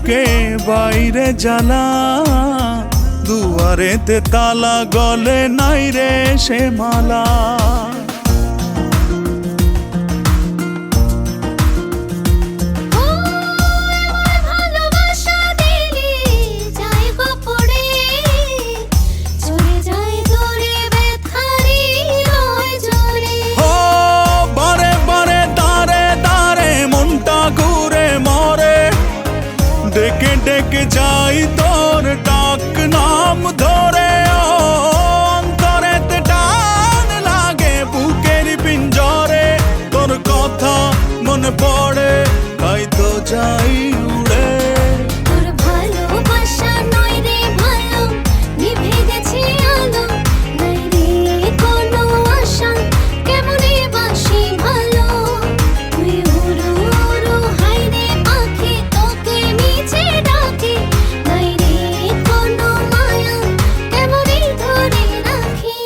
বুকে বাইরে জ্বালা, দুয়ারেতে তালা, গলে নাই রে সে মালা। ডেকে ডেকে যাই তোর ডাক নাম ধরে, অন্তরেতে টান লাগে বুকের পিঞ্জরে। তোর কথা মনে পড়ে তাই তো যাই উড়ে। তোর ভালোবাসা নয় রে ভালো, নিভে গেছে আলো, নাই রে কোনো আশা, কেমনে বাসি ভালো। তুই উড়ো উড়ো হাই রে পাখি, তোকে নিচে ডাকে, নাই রে কোনো মায়া, কেমনে ধরে রাখি।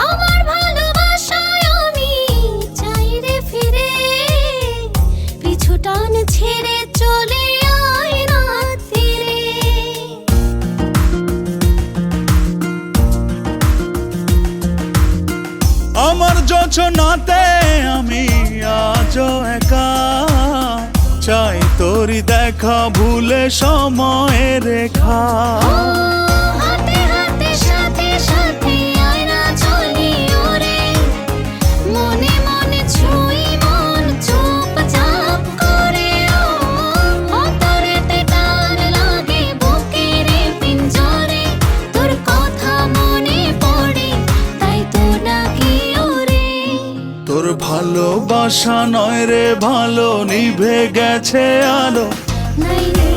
আমার ভালোবাসায় আমি চাই রে ফিরে, পিছু টান ছেড়ে চলে আয় রাত্রিরে। আমার যোজনাতে আমি আজও একা, চাই তোরি দেখা ভুলে সময়ের রেখা। হাতে হাতে সাথে সাথে আয় না চলি ওরে, মনে মনে ছুঁই মন চুপচাপ করে। অন্তরেতে টান লাগে বুকের পিঞ্জরে, তোর কথা মনে পড়ে তাই তো ডাকি ওরে। তোর ভালোবাসা নয় রে ভালো, নিভে গেছে আলো, নাই রে